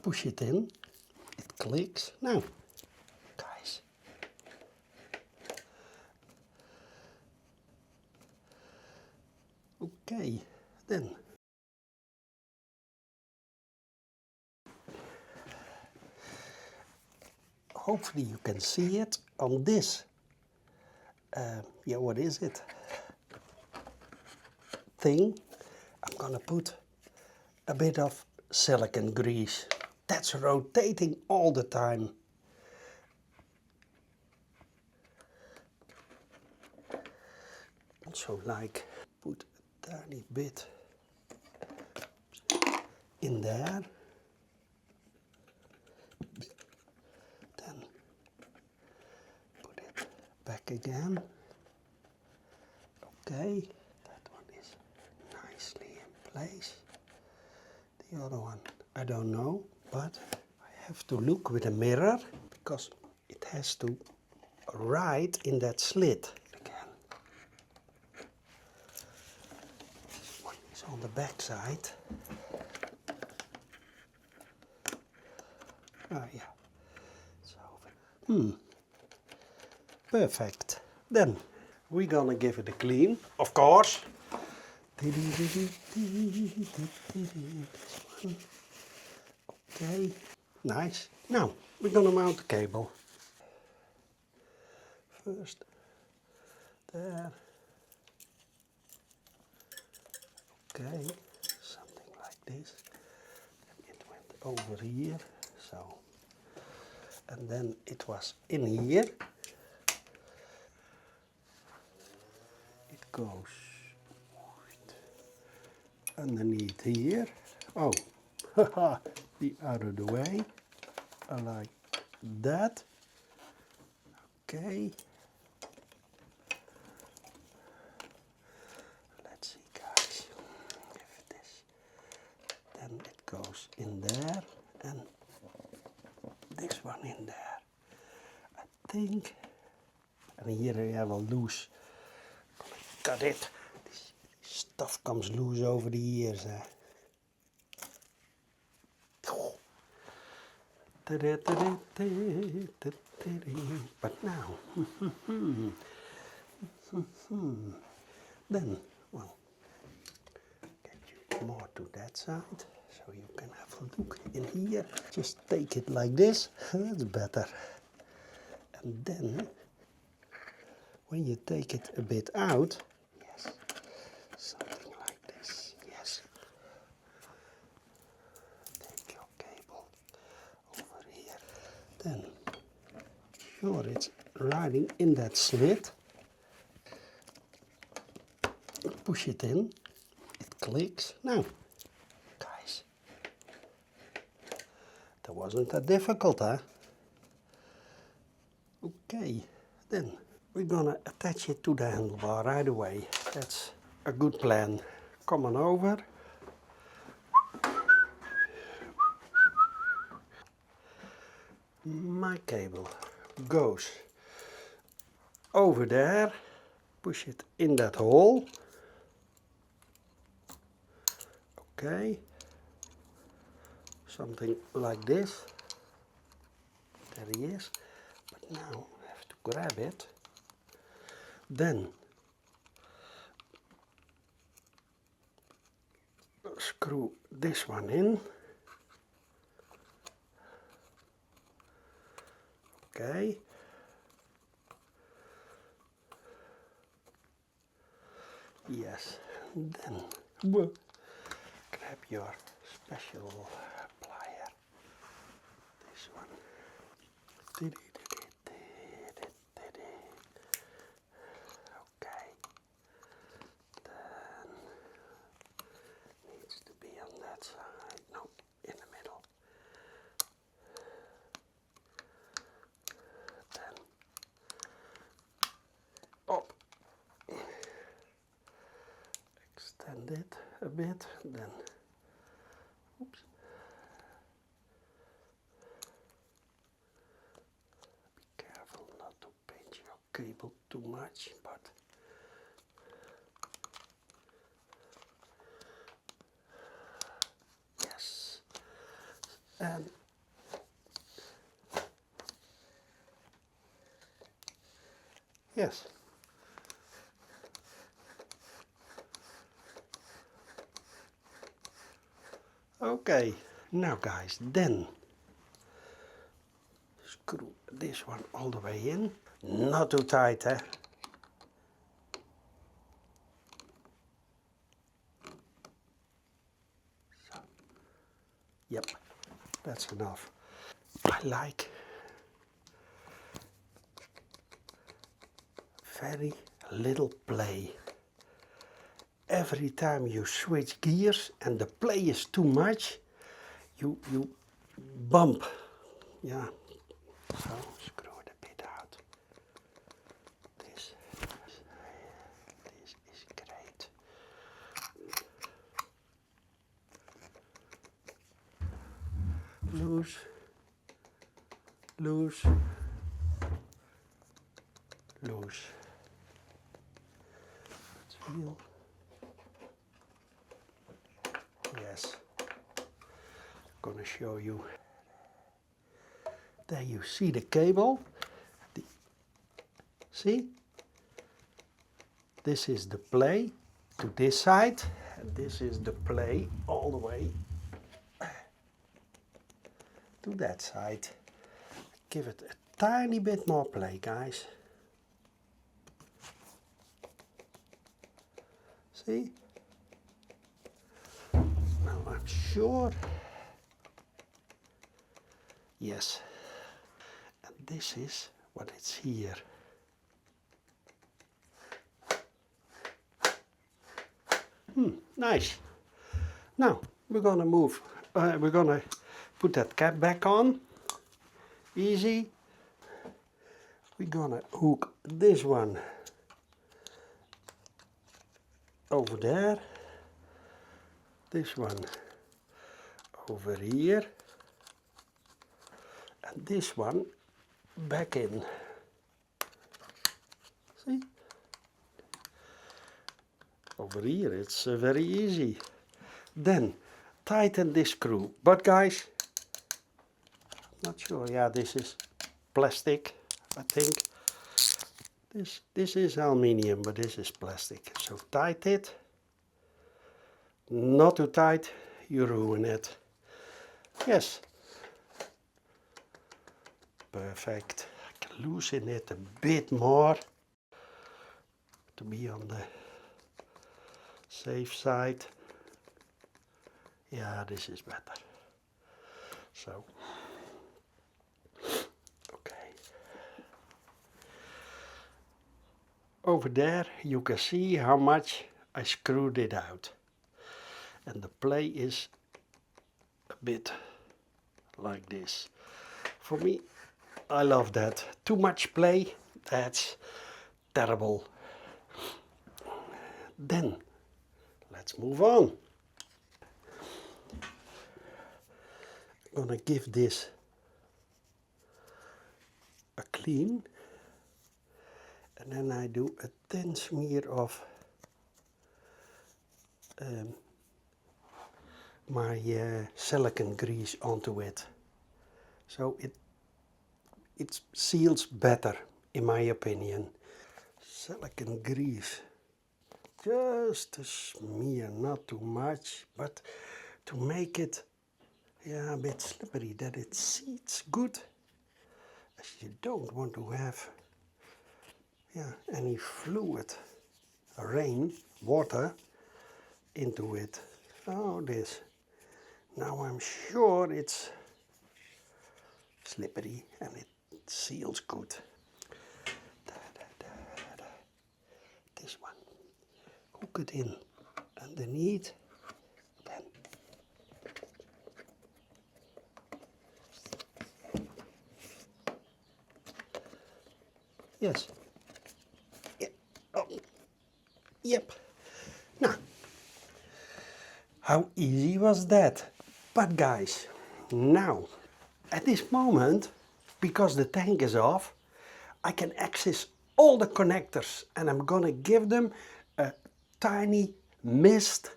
push it in, it clicks. Now, guys. Okay, then. Hopefully you can see it on this. Yeah, what is it? Thing. I'm gonna put a bit of silicone grease. That's rotating all the time. Also like put a tiny bit in there. Then put it back again. Okay, that one is nicely in place. The other one, I don't know, but I have to look with a mirror because it has to ride in that slit again. This one is on the back side. Ah, yeah. So, perfect. Then we're gonna give it a clean, of course. Okay, nice. Now we're gonna mount the cable. First, there. Okay, something like this. And it went over here, so. And then it was in here. It goes underneath here. Oh, haha, the out of the way. I like that. Okay. Let's see, guys. If this, then it goes in there, and this one in there. I think. And here I have a loose. Cut it. This stuff comes loose over the years. But now, then, well, get you more to that side, so you can have a look in here. Just take it like this, that's better. And then, when you take it a bit out, yes, something like this, yes. Take your cable over here. Then, sure it's riding in that slit. Push it in, it clicks. Now, guys, that wasn't that difficult, huh? Okay, then we're gonna attach it to the handlebar right away. That's a good plan. Come on over. My cable goes over there. Push it in that hole. Okay. Something like this. There he is. But now I have to grab it. Then screw this one in. Okay. Yes. Then grab your special plier. This one. Okay. Then needs to be on that side. No, in the middle. Then up. Extend it a bit. Then oops. Be careful not to pinch your cable too much, but yes, And yes. Okay, now guys, then screw this one all the way in. Not too tight, eh? So, yep, that's enough. I like very little play. Every time you switch gears and the play is too much, you bump. Yeah. So screw it a bit out. This is great. Loose, loose, loose. Let's feel. Yes. I'm gonna show you. There you see the cable. See? This is the play to this side, and this is the play all the way to that side. Give it a tiny bit more play, guys. See? Now I'm sure. Yes. And this is what it's here. Nice. Now we're gonna move. We're gonna put that cap back on. Easy. We're gonna hook this one over there. This one over here. And this one back in. See? Over here it's very easy. Then tighten this screw. But guys, not sure. Yeah, this is plastic, I think. This is aluminium, but this is plastic. So tighten it. Not too tight, you ruin it. Yes. Perfect. I can loosen it a bit more to be on the safe side. Yeah, this is better. So, okay. Over there you can see how much I screwed it out. And the play is a bit like this. For me, I love that. Too much play, that's terrible. Then, let's move on. I'm gonna give this a clean. And then I do a thin smear of my silicone grease onto it. So it seals better, in my opinion. Silicone grease. Just a smear, not too much, but to make it a bit slippery, that it seats good, as you don't want to have any fluid, rain, water into it. Oh, this. Now I'm sure it's slippery and it seals good. This one. Hook it in underneath. Then yes. Yeah. Oh. Yep. Now, how easy was that? But guys, now, at this moment, because the tank is off, I can access all the connectors and I'm gonna give them a tiny mist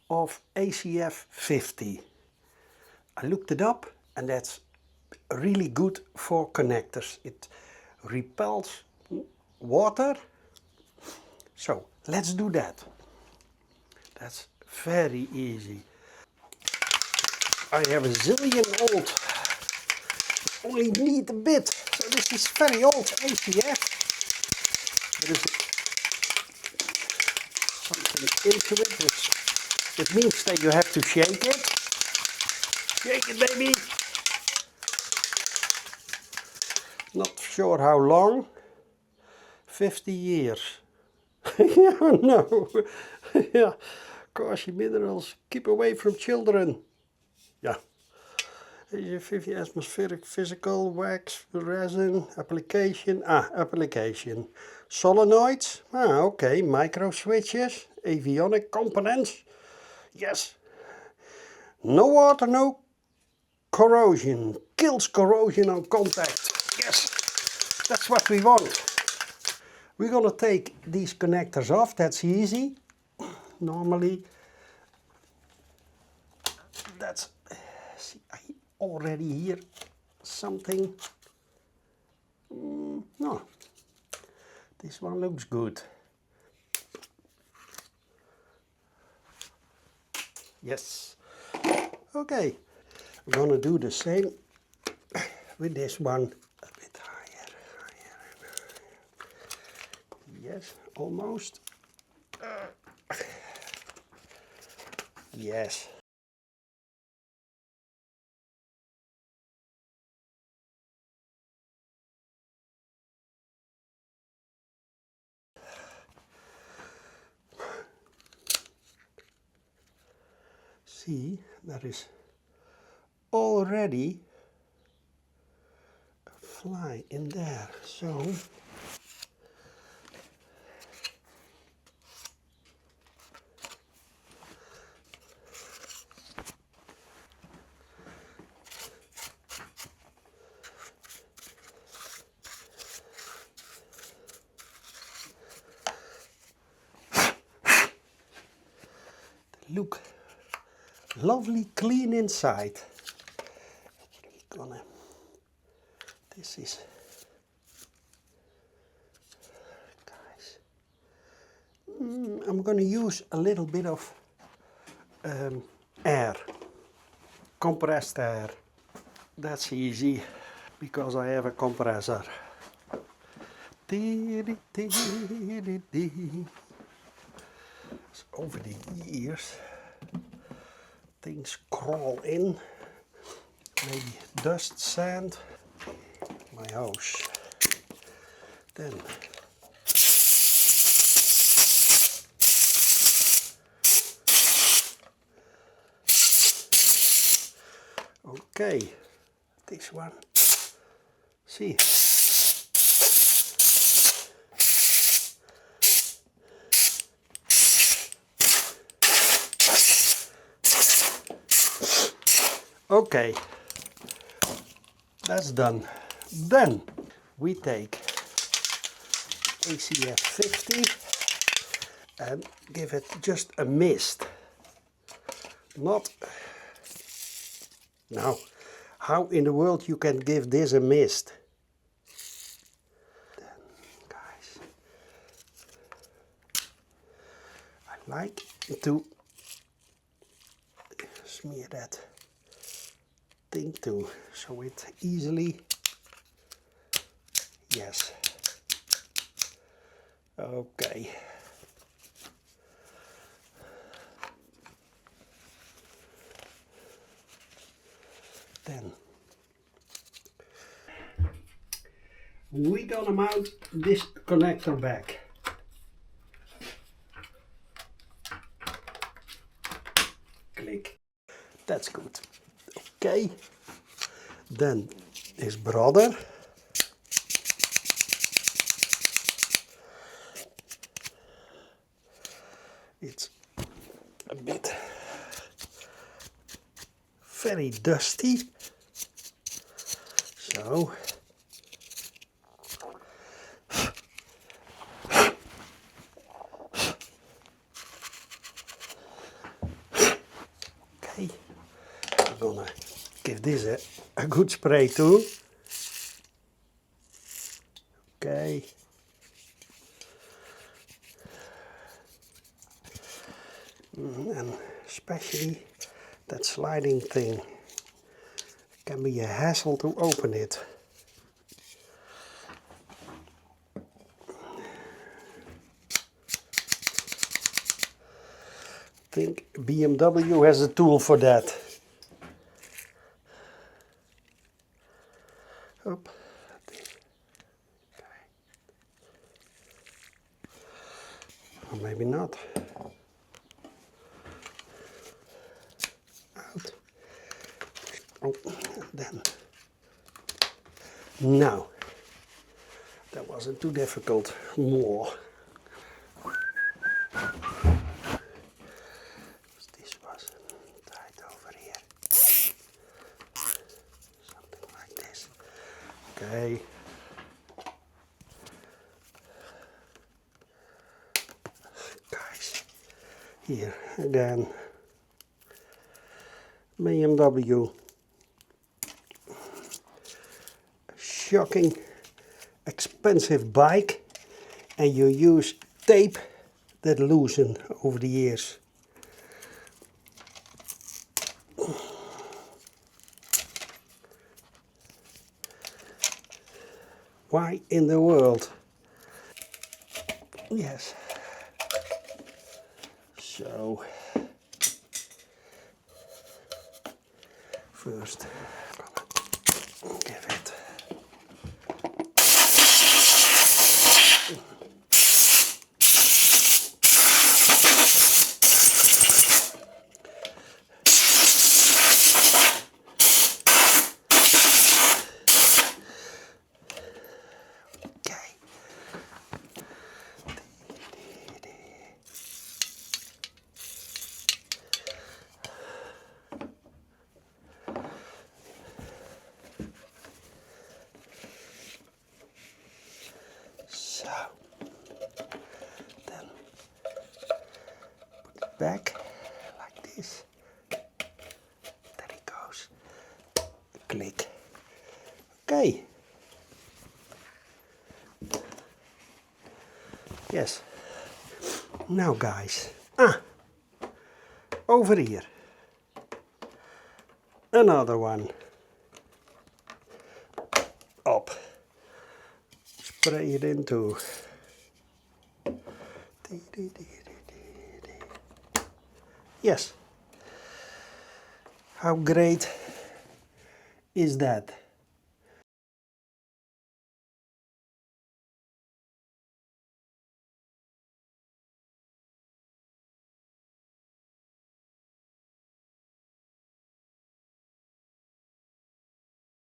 of ACF-50. I looked it up, and that's really good for connectors. It repels water. So let's do that. That's very easy. I have a zillion old, only need a bit. So this is very old ACF. There is something into it, which it means that you have to shake it. Shake it, baby. Not sure how long. 50 years. Yeah, no. Yeah. Caution minerals. Keep away from children. Yeah. ACF-50 atmospheric physical wax resin application. Application. Solenoids. Okay. Micro switches. Avionic components. Yes. No water, no corrosion. Kills corrosion on contact. Yes. That's what we want. We're gonna take these connectors off. That's easy. Normally, that's, see, I already hear something. No, this one looks good. Yes. Okay, we're gonna do the same with this one. A bit higher. Yes, almost. Yes. See, there is already a fly in there. So look, lovely clean inside. This is, guys, I'm gonna use a little bit of air, compressed air. That's easy because I have a compressor. So over the years, things crawl in, maybe dust, sand, my house. Then okay, this one, see. Okay, that's done. Then we take ACF-50 and give it just a mist. Not, now, how in the world you can give this a mist? Then, guys, I like to smear that thing too, so it easily, yes, okay. Then we're gonna mount this connector back. Click. That's good. Okay. Then this brother. It's a bit very dusty. So okay, I'm gonna give this a good spray too. Okay. And especially that sliding thing can be a hassle to open it. I think BMW has a tool for that. Up. Okay. Or maybe not. Out. Oh, then. Now. That wasn't too difficult. More. This was tight over here. Something like this. Okay. Guys, here again. BMW. Shocking expensive bike, and you use tape that loosened over the years. Why in the world? Yes. So first I'm gonna give it back like this. There it goes. Click. Okay. Yes. Now guys. Over here. Another one. Up. Spray it into. Yes. How great is that?